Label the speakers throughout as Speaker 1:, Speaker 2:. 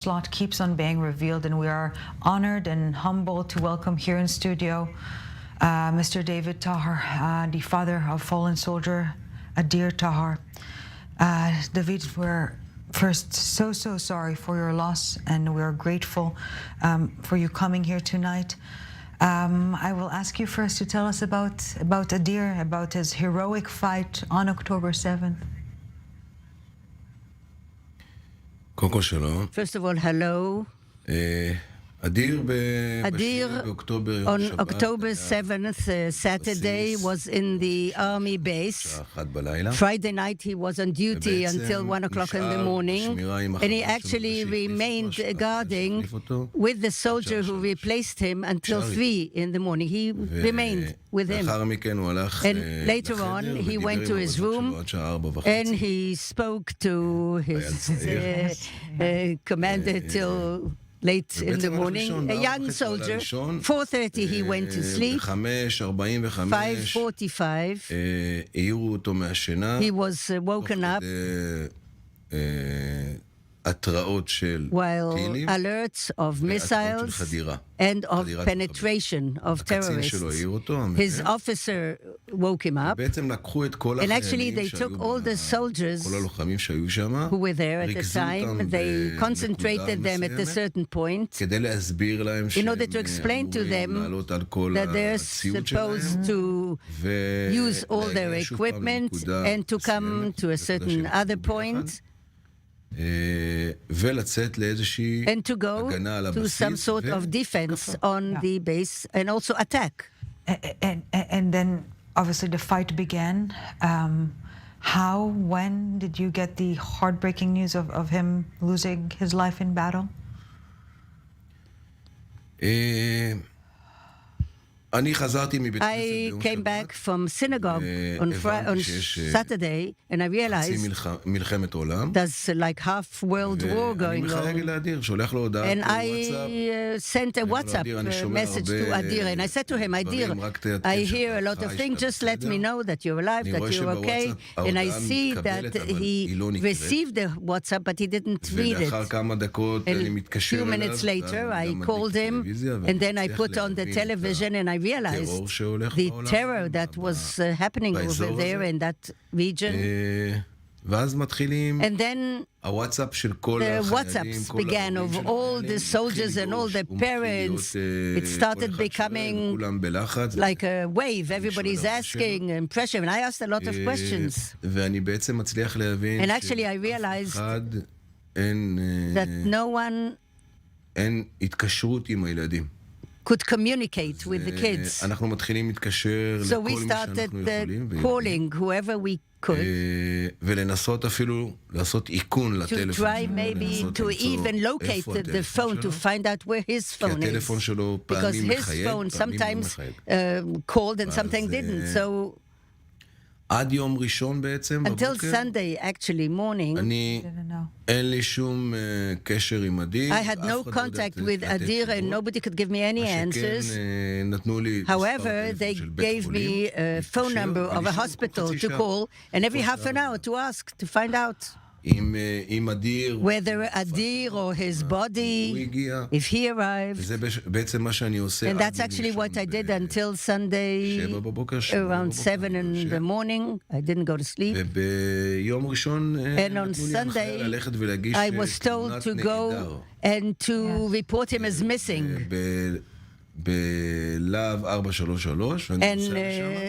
Speaker 1: Lot keeps on being revealed, and we are honored and humbled to welcome here in studio Mr. David Tahar, the father of fallen soldier Adir Tahar. David, we're first so sorry for your loss, and we're grateful for you coming here tonight. I will ask you first to tell us about Adir, about his heroic fight on October 7th.
Speaker 2: First of all, hello.
Speaker 3: Adir
Speaker 2: on October 7th, Saturday, was in the army base. Friday night he was on duty until 1 o'clock in the morning, and he actually remained guarding with the soldier who replaced him until 3 in the morning. He remained with him. And later on he went to his room and he spoke to his commander till late in the morning, a young soldier. 4:30 he went to sleep. 5:45 he was woken up while alerts of missiles and of penetration of terrorists. His officer woke him up, and actually they took all the soldiers who were there at the time, they concentrated them at a certain point in order to explain to them that they're supposed to use all their equipment and to come to a certain other point and to go to some sort of defense on the base and also attack.
Speaker 1: And then obviously the fight began. When did you get the heartbreaking news of him losing his life in battle?
Speaker 2: I came back from synagogue on Saturday, and I realized there's like half world war going on. And I sent a WhatsApp message to Adir, and I said to him, Adir, I hear a lot of things, just let me know that you're alive, that you're okay. And I see that he received the WhatsApp, but he didn't read it. And a few minutes later, I called him, and then I put on the television, and I realized the terror that was happening over there in that region. And then the WhatsApps began of all the soldiers and all the parents. It started becoming like a wave. Everybody's asking and pressure. And I asked a lot of questions. And actually I realized that no one could communicate with the kids. So we started calling whoever we could to try maybe to even locate the phone, to find out where his phone is. Because his phone sometimes called and sometimes didn't. So until Sunday, actually, morning, I had no contact with Adir and nobody could give me any answers. However, they gave me a phone number of a hospital to call, and every half an hour to ask, to find out whether Adir or his body, if he arrived. And that's actually what I did until Sunday around 7 in the morning. I didn't go to sleep. And on Sunday, I was told to go and to report him as missing. And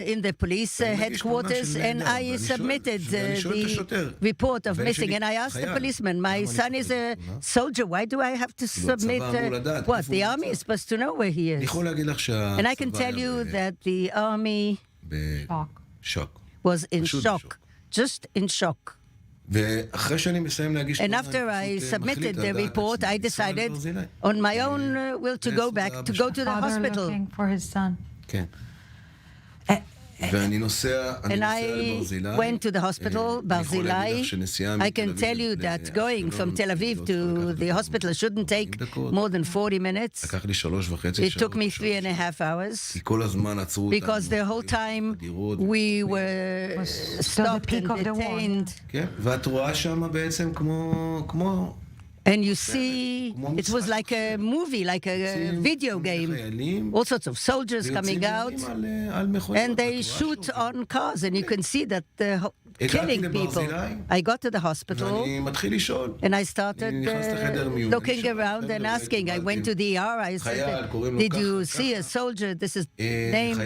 Speaker 2: in the police headquarters, and I submitted the report of missing. And I asked the policeman, my son is a soldier, why do I have to submit what? The army is supposed to know where he is. And I can tell you that the army was in shock, just in shock. And after I submitted the report, I decided on my own will to go back, to go to the hospital.
Speaker 1: Looking for his son.
Speaker 2: And I went to the hospital, Barzilai. I can tell you that going from Tel Aviv to the hospital shouldn't take more than 40 minutes. It took me 3.5 hours because the whole time we were stopped and detained. And you see, it was like a movie, like a video game. All sorts of soldiers coming out, and they shoot on cars, and you can see that they're killing people. I got to the hospital, and I started looking around and asking. I went to the ER. I said, "Did you see a soldier? This is name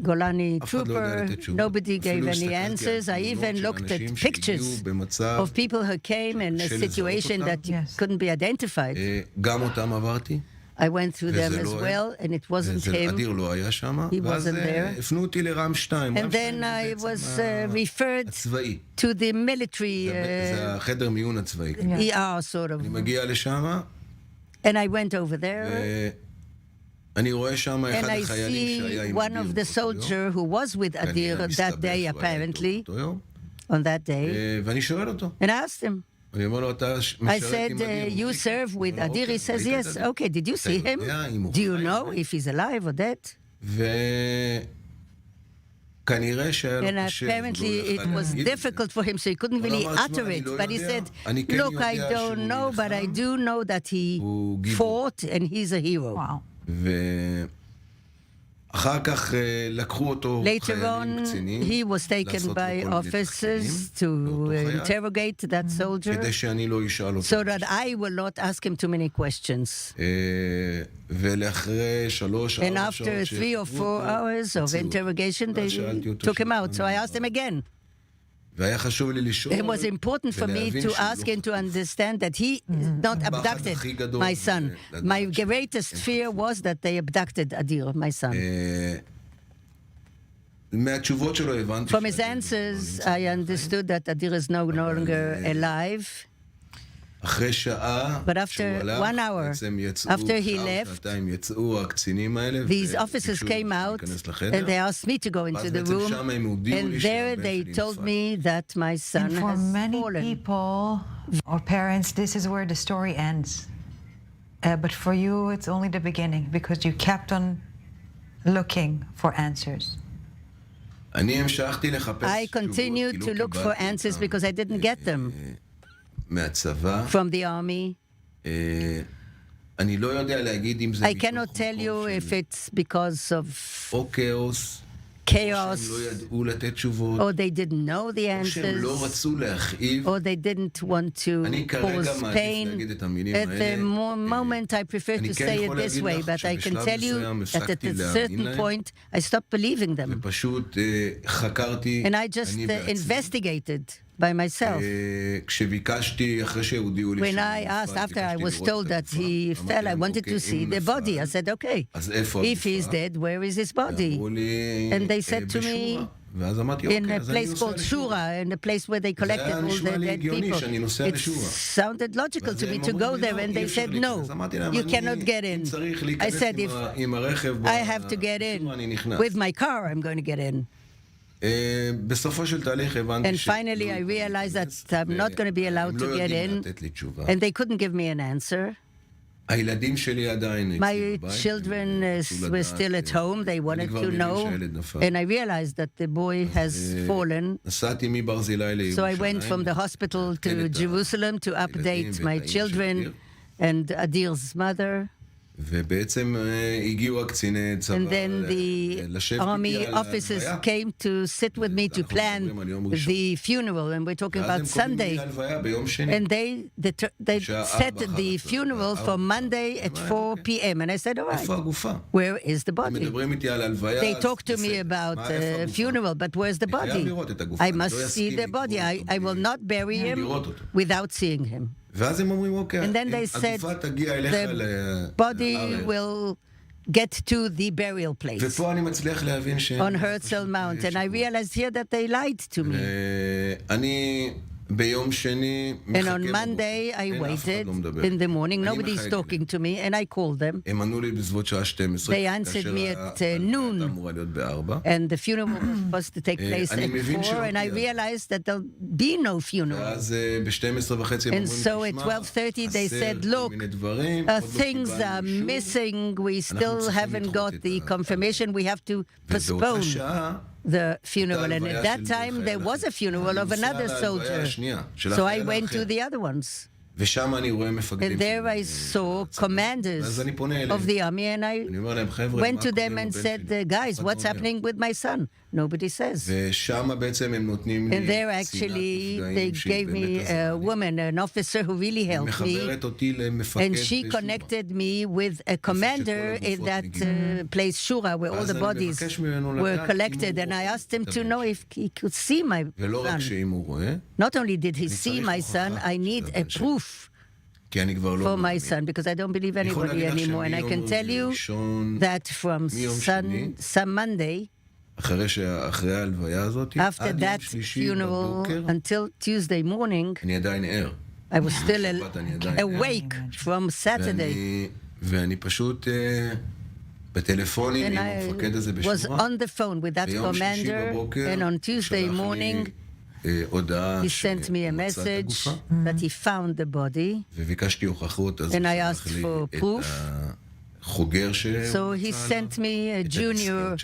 Speaker 2: Golani trooper." Nobody gave any answers. I even looked at pictures of people who came in a situation that couldn't be identified. I went through them as well, and it wasn't him. He wasn't there. And then I was referred to the military ER, sort of. And I went over there. And I see one of the soldiers who was with Adir that day, apparently, on that day. And I asked him. I said, "You serve with Adir?" He says, "Yes." "Okay, did you see him? Do you know if he's alive or dead?" And apparently it was difficult for him, so he couldn't really utter it. But he said, "Look, I don't know, but I do know that he fought and he's a hero."
Speaker 1: Wow.
Speaker 2: Later on, he was taken by officers to interrogate that soldier so that I will not ask him too many questions. And after 3 or 4 hours of interrogation, they took him out. So I asked him again. It was important for me to ask him to understand that he not abducted my son. My greatest fear was that they abducted Adir, my son. From his answers, I understood that Adir is no longer alive. But after 1 hour, after he left, these officers came out and they asked me to go into the room, and there they told me that my son has fallen.
Speaker 1: For many people or parents, this is where the story ends. But for you, it's only the beginning, because you kept on looking for answers.
Speaker 2: I continued to look for answers because I didn't get them from the army. I cannot tell you if it's because of chaos, or they didn't know the answers, or they didn't want to cause pain. At the moment, I prefer to say it this way, but I can tell you that at a certain point, I stopped believing them. And I just investigated by myself. When I asked, after I was told that he fell, I wanted to see the body. I said, "Okay, if he's dead, where is his body?" And they said to me, in a place called Shura, in a place where they collected all the dead people. It sounded logical to me to go there, and they said, "No, you cannot get in." I said, "If I have to get in with my car, I'm going to get in." And finally, I realized that I'm not going to be allowed to get in, and they couldn't give me an answer. My children were still at home. They wanted to know, and I realized that the boy has fallen. So I went from the hospital to Jerusalem to update my children and Adir's mother. And then the army officers came to sit with me to plan the funeral, and we're talking about Sunday. And they set the funeral for Monday at 4 p.m. And I said, "All right, where is the body?" They talked to me about the funeral, but where's the body? I must see the body. I will not bury him without seeing him. And then they said the body will get to the burial place on Herzl Mount. And I realized here that they lied to me. And on Monday, I waited in the morning. Nobody's talking to me, and I called them. They answered me at noon, and the funeral was supposed to take place at 4, and I realized that there'll be no funeral. And so at 12:30, they said, "Look, things are missing. We still haven't got the confirmation. We have to postpone the funeral." And at that time, there was a funeral of another soldier. So I went to the other ones.
Speaker 3: ושם אני רואה מפקדים.
Speaker 2: And there I saw commanders of the army, and I went to them and said, guys, what's happening with my son? Nobody says.
Speaker 3: ושם בעצם הם נותנים לי
Speaker 2: And there actually they gave me a woman, an officer who really helped me,
Speaker 3: מחברת אותי למפקד
Speaker 2: and she connected me with a commander in that place, Shura, where all the bodies were collected, and I asked him to know if he could see my
Speaker 3: ולא רק
Speaker 2: son.
Speaker 3: שאם הוא רואה,
Speaker 2: Not only did he see my son, I need a proof
Speaker 3: כי אני כבר לא
Speaker 2: for my
Speaker 3: מאמין.
Speaker 2: son, because I don't believe anybody anymore. And I can tell you that from some Monday,
Speaker 3: אחרי ההלוויה הזאת,
Speaker 2: after
Speaker 3: עד יום
Speaker 2: that
Speaker 3: שלישי
Speaker 2: funeral,
Speaker 3: בבוקר,
Speaker 2: until Tuesday morning,
Speaker 3: אני עדיין ער.
Speaker 2: I was still awake from Saturday.
Speaker 3: ואני פשוט בטלפונים עם המפקד הזה
Speaker 2: And I was
Speaker 3: בשורה.
Speaker 2: on the phone with that
Speaker 3: ביום שלישי
Speaker 2: commander,
Speaker 3: בבוקר,
Speaker 2: and on Tuesday
Speaker 3: שלח
Speaker 2: morning,
Speaker 3: לי הודעה
Speaker 2: he sent me a
Speaker 3: שמצא את
Speaker 2: message
Speaker 3: הגופה,
Speaker 2: that he found the body,
Speaker 3: וביקשתי הוכחות, אז
Speaker 2: and I
Speaker 3: שלח
Speaker 2: asked
Speaker 3: לי
Speaker 2: for
Speaker 3: את
Speaker 2: proof.
Speaker 3: החוגר
Speaker 2: So he sent me a junior,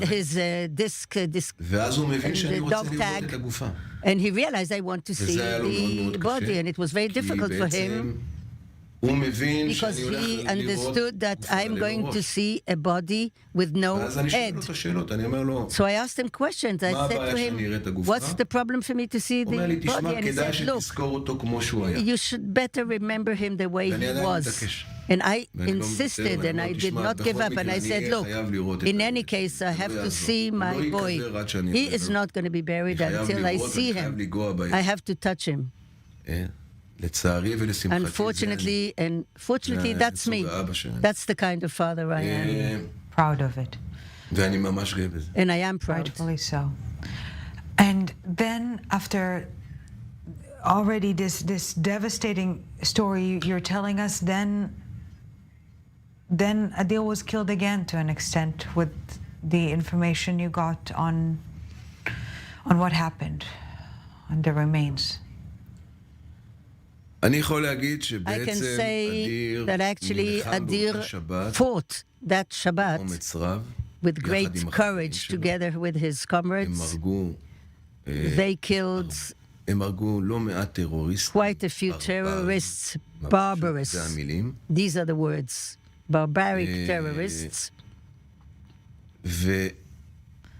Speaker 2: his disc,
Speaker 3: ואז הוא מבין שאני רוצה
Speaker 2: dog
Speaker 3: לראות
Speaker 2: tag,
Speaker 3: את הגופה.
Speaker 2: and he realized I want to see
Speaker 3: וזה היה לו מאוד
Speaker 2: the
Speaker 3: מאוד
Speaker 2: body,
Speaker 3: קשה,
Speaker 2: and it was very
Speaker 3: כי
Speaker 2: difficult for him,
Speaker 3: בעצם הוא מבין
Speaker 2: because
Speaker 3: שאני הולך
Speaker 2: he
Speaker 3: לראות
Speaker 2: understood that
Speaker 3: גופה
Speaker 2: I'm going
Speaker 3: ללא
Speaker 2: to
Speaker 3: ראש.
Speaker 2: see a body with no
Speaker 3: ואז אני שואל
Speaker 2: head.
Speaker 3: אותו שאלות, אני אומר לו,
Speaker 2: So I asked him questions. I
Speaker 3: מה
Speaker 2: said
Speaker 3: הבעיה
Speaker 2: to
Speaker 3: שאני אראה
Speaker 2: him,
Speaker 3: את הגופה?
Speaker 2: what's the problem for me to see
Speaker 3: הוא אומר לי,
Speaker 2: the
Speaker 3: תשמע,
Speaker 2: body? And he
Speaker 3: כדאי
Speaker 2: said, look,
Speaker 3: שתזכור אותו כמו שהוא היה.
Speaker 2: you should better remember him the way
Speaker 3: ואני
Speaker 2: he
Speaker 3: עדיין
Speaker 2: was.
Speaker 3: מתעקש.
Speaker 2: And I
Speaker 3: ואני לא
Speaker 2: insisted,
Speaker 3: מוותר,
Speaker 2: and
Speaker 3: ואני
Speaker 2: I
Speaker 3: אומר,
Speaker 2: did
Speaker 3: תשמע,
Speaker 2: not give
Speaker 3: בכל
Speaker 2: up, and
Speaker 3: מקרה
Speaker 2: I
Speaker 3: אני
Speaker 2: said,
Speaker 3: אהיה
Speaker 2: look,
Speaker 3: חייב לראות את
Speaker 2: in
Speaker 3: הילד.
Speaker 2: any case, I
Speaker 3: זה
Speaker 2: have
Speaker 3: לא
Speaker 2: to
Speaker 3: יעזור.
Speaker 2: see
Speaker 3: הוא
Speaker 2: my
Speaker 3: לא
Speaker 2: boy.
Speaker 3: ייקבר עד שאני
Speaker 2: He
Speaker 3: אראה
Speaker 2: is
Speaker 3: לו.
Speaker 2: not going to be buried
Speaker 3: אני חייב
Speaker 2: until I
Speaker 3: לראות,
Speaker 2: see
Speaker 3: אני חייב
Speaker 2: him.
Speaker 3: לגוע בהם.
Speaker 2: I have to touch him.
Speaker 3: לצערי ולשמחתי,
Speaker 2: Unfortunately, and fortunately, that's me. That's the kind of father I am.
Speaker 1: Proud of it.
Speaker 3: ואני ממש גאה בזה.
Speaker 2: And I am proud.
Speaker 1: Rightfully so. And then after already this devastating story you're telling us, then Adil was killed again to an extent with the information you got on what happened, on the remains.
Speaker 3: אני יכול להגיד
Speaker 2: I can
Speaker 3: שבעצם
Speaker 2: say that actually
Speaker 3: נלחם
Speaker 2: Adir
Speaker 3: באותה שבת,
Speaker 2: fought that Shabbat
Speaker 3: אומץ רב,
Speaker 2: with
Speaker 3: יחד
Speaker 2: great
Speaker 3: עם החברים
Speaker 2: courage
Speaker 3: שלו.
Speaker 2: together with his
Speaker 3: הם
Speaker 2: comrades.
Speaker 3: הרגו,
Speaker 2: They killed
Speaker 3: הם הרגו לא מעט טרוריסטים.
Speaker 2: quite a few terrorists, barbarous.
Speaker 3: זה המילים.
Speaker 2: These are the words. Barbaric terrorists.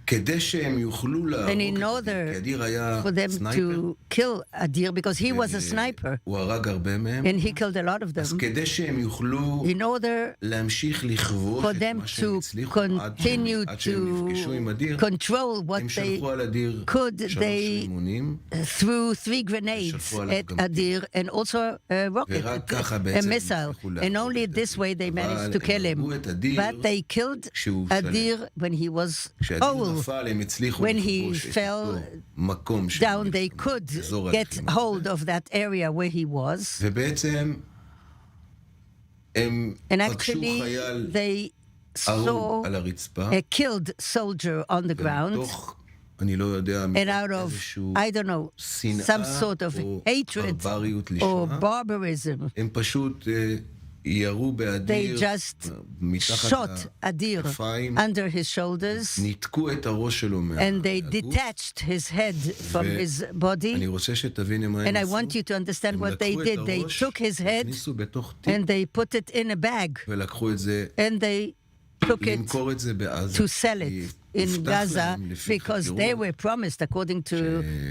Speaker 3: וכדי שהם יוכלו להרוג
Speaker 2: And in
Speaker 3: את
Speaker 2: order
Speaker 3: אדיר, כי אדיר היה
Speaker 2: for them
Speaker 3: סנייפר,
Speaker 2: to kill Adir, because he was a sniper,
Speaker 3: הוא הרג הרבה מהם,
Speaker 2: and he killed a lot of
Speaker 3: אז
Speaker 2: them,
Speaker 3: כדי שהם יוכלו
Speaker 2: in order
Speaker 3: להמשיך לכבוש
Speaker 2: for
Speaker 3: את
Speaker 2: them
Speaker 3: מה שהם
Speaker 2: to
Speaker 3: הצליחו
Speaker 2: continue
Speaker 3: עד שהם נפגשו עם אדיר,
Speaker 2: control what
Speaker 3: הם
Speaker 2: they
Speaker 3: שלחו על אדיר
Speaker 2: could,
Speaker 3: 3
Speaker 2: they
Speaker 3: רימונים,
Speaker 2: threw 3 grenades
Speaker 3: שלחו עליו
Speaker 2: at
Speaker 3: גם
Speaker 2: Adir and also a rocket,
Speaker 3: ורק ככה
Speaker 2: a
Speaker 3: בעצם
Speaker 2: missile,
Speaker 3: הצליחו
Speaker 2: and
Speaker 3: להרוג
Speaker 2: only
Speaker 3: את
Speaker 2: this
Speaker 3: אדיר.
Speaker 2: way they managed to
Speaker 3: אבל
Speaker 2: kill
Speaker 3: הם
Speaker 2: him.
Speaker 3: הרגו את אדיר
Speaker 2: But they killed
Speaker 3: כשהוא שלם.
Speaker 2: Adir when he was
Speaker 3: כשאדיר
Speaker 2: old.
Speaker 3: נפל הם הצליחו
Speaker 2: When he
Speaker 3: לכבוש את
Speaker 2: fell
Speaker 3: אותו מקום
Speaker 2: down, they could
Speaker 3: אזור
Speaker 2: get
Speaker 3: הלחימה.
Speaker 2: hold of that area where he was.
Speaker 3: ובעצם הם
Speaker 2: And
Speaker 3: פגשו
Speaker 2: actually,
Speaker 3: חייל
Speaker 2: they
Speaker 3: הרוג
Speaker 2: saw
Speaker 3: על הרצפה,
Speaker 2: a killed soldier on the ground,
Speaker 3: ומתוך, אני לא יודע,
Speaker 2: and out of,
Speaker 3: איזשהו
Speaker 2: I don't know,
Speaker 3: שנאה
Speaker 2: some sort of
Speaker 3: או
Speaker 2: hatred
Speaker 3: ברבריות
Speaker 2: or
Speaker 3: לשמה,
Speaker 2: barbarism,
Speaker 3: הם פשוט ירו
Speaker 2: they
Speaker 3: באדיר
Speaker 2: just
Speaker 3: מתחת
Speaker 2: shot Adir
Speaker 3: לכתפיים,
Speaker 2: under his shoulders,
Speaker 3: ניתקו את הראש שלו
Speaker 2: and they
Speaker 3: מהגוף.
Speaker 2: detached his head from his body.
Speaker 3: אני רוצה שתביני מה הם
Speaker 2: And I
Speaker 3: עשו.
Speaker 2: want you to understand
Speaker 3: הם
Speaker 2: what they
Speaker 3: לקחו את
Speaker 2: did. They
Speaker 3: הראש,
Speaker 2: took his head
Speaker 3: הכניסו בתוך תיק,
Speaker 2: and they put it in a bag,
Speaker 3: ולקחו את זה
Speaker 2: and they took it
Speaker 3: למכור את זה בעזה.
Speaker 2: to sell
Speaker 3: כי
Speaker 2: it in
Speaker 3: הובטח
Speaker 2: Gaza,
Speaker 3: להם לפי
Speaker 2: because they
Speaker 3: חקירות
Speaker 2: were promised, according to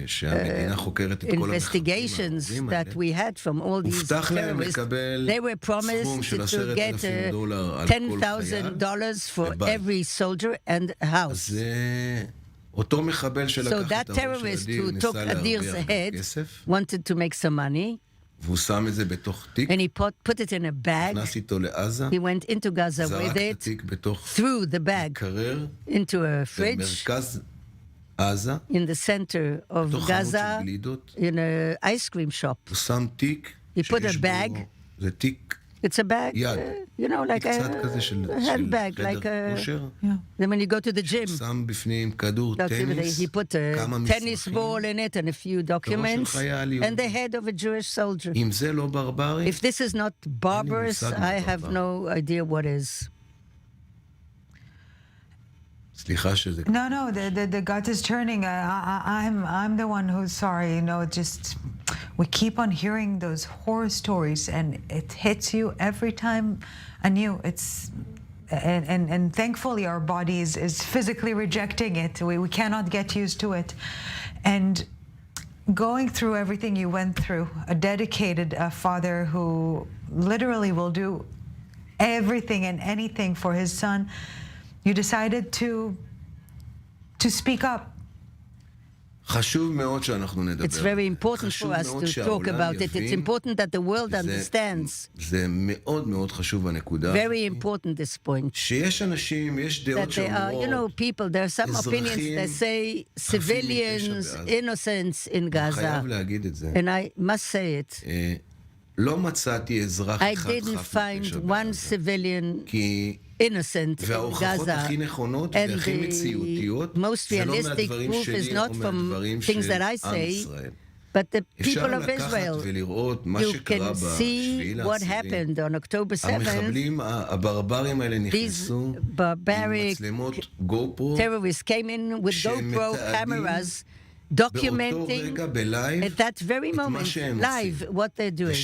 Speaker 3: שהמדינה חוקרת את כל המחבלים
Speaker 2: investigations
Speaker 3: הערבים
Speaker 2: that
Speaker 3: האלה.
Speaker 2: we had from all these
Speaker 3: הובטח להם
Speaker 2: terrorists,
Speaker 3: לקבל
Speaker 2: they were promised
Speaker 3: סכום של
Speaker 2: to get
Speaker 3: $10,000 על כל חייל.
Speaker 2: $10,000 for
Speaker 3: ובית.
Speaker 2: every soldier and a house.
Speaker 3: אז אותו מחבל
Speaker 2: So
Speaker 3: שלקח
Speaker 2: that
Speaker 3: את הראש של
Speaker 2: terrorist
Speaker 3: אדיר
Speaker 2: who
Speaker 3: ניסה
Speaker 2: took Adir's
Speaker 3: להרוויח גם
Speaker 2: head
Speaker 3: כסף,
Speaker 2: wanted to make some money,
Speaker 3: והוא שם את זה בתוך תיק,
Speaker 2: and he put it in a bag.
Speaker 3: נכנס איתו לעזה,
Speaker 2: He went into Gaza
Speaker 3: זרק
Speaker 2: with
Speaker 3: את
Speaker 2: it,
Speaker 3: התיק בתוך
Speaker 2: threw the bag
Speaker 3: מקרר,
Speaker 2: into a fridge
Speaker 3: במרכז עזה,
Speaker 2: in the center of
Speaker 3: בתוך חנות של
Speaker 2: Gaza,
Speaker 3: גלידות,
Speaker 2: in an ice cream shop.
Speaker 3: הוא שם תיק,
Speaker 2: He put a
Speaker 3: שיש
Speaker 2: bag.
Speaker 3: בו, זה תיק
Speaker 2: It's a bag,
Speaker 3: יד,
Speaker 2: you know, like
Speaker 3: קצת כזה של
Speaker 2: handbag,
Speaker 3: חדר
Speaker 2: like a...
Speaker 3: כושר,
Speaker 2: Then when you go to the gym,
Speaker 3: שם בפנים כדור טניס,
Speaker 2: he put a
Speaker 3: כמה
Speaker 2: tennis
Speaker 3: מסמכים,
Speaker 2: ball in it and a few documents,
Speaker 3: חייל יהודי.
Speaker 2: and the head of a Jewish soldier.
Speaker 3: אם זה לא ברברי,
Speaker 2: If this is not barbarous,
Speaker 3: מושג מה
Speaker 2: I have
Speaker 3: barbar.
Speaker 2: no idea what is.
Speaker 3: סליחה שזה...
Speaker 1: No, the gut is turning. I'm the one who's sorry. You know, just we keep on hearing those horror stories, and it hits you every time anew. And thankfully our body is physically rejecting it. We cannot get used to it. And going through everything you went through, a dedicated father who literally will do everything and anything for his son, you decided to speak up.
Speaker 2: It's very important for us to talk about it. It's important that the world understands. Very important, this point. That there are, people, there are some opinions that say civilians, innocence in Gaza. And I must say it. I didn't find one civilian innocent in Gaza, and the most realistic proof is not from things that I say, but the people of Israel. You can see what happened on October 7th. These barbaric terrorists came in with GoPro cameras, documenting at that very moment, live, what they're doing.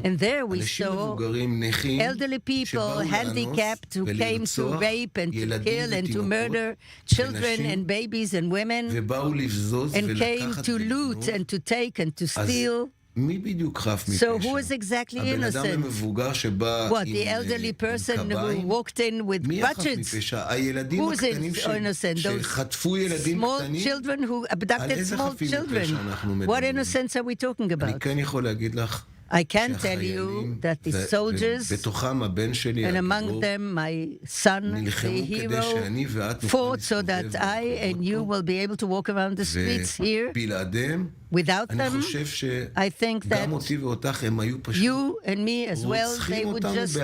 Speaker 2: And there we saw elderly people, handicapped, who came to rape and to kill and to murder children and babies and women, and came to loot and to take and to steal. So who is exactly innocent? What, the elderly person who walked in with crutches? Who is innocent? Those small children who abducted small children. What innocence are we talking about? I can tell you that the soldiers, and among them my son, the hero, fought so that I and you will be able to walk around the streets here. Without them, I think that you and me as well, they would just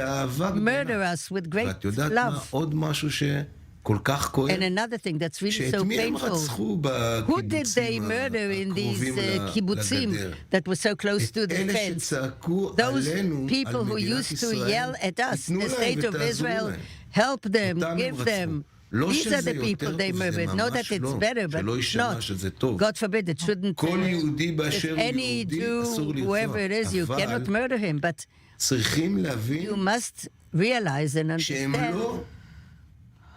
Speaker 2: murder us with great love. And another thing that's really so painful, who did they murder in these kibbutzim that were so close to the fence? Those people who used to yell at us, the state of Israel, help them, give them. These are the people they murdered. Not that it's better, but not. God forbid, it shouldn't. If any Jew, whoever it is, you cannot murder him. But you must realize and understand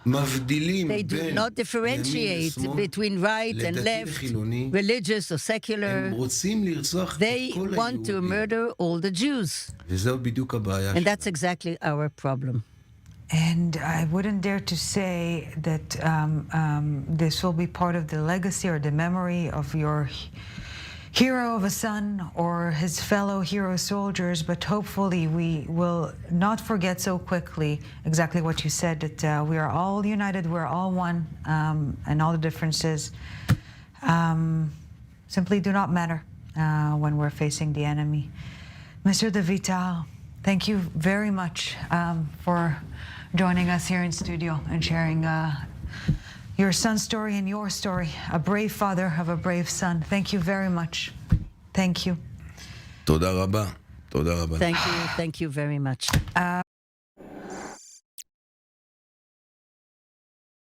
Speaker 2: they do not differentiate between right and left, religious or secular. They want to murder all the Jews. And that's exactly our problem.
Speaker 1: And I wouldn't dare to say that this will be part of the legacy or the memory of your hero of a son or his fellow hero soldiers, but hopefully we will not forget so quickly exactly what you said, that we are all united, we're all one, and all the differences simply do not matter when we're facing the enemy. Mr. David Tahar, thank you very much for joining us here in studio and sharing your son's story and your story, a brave father of a brave son. Thank you very much. Thank you.
Speaker 3: תודה רבה. תודה רבה.
Speaker 2: Thank you very much.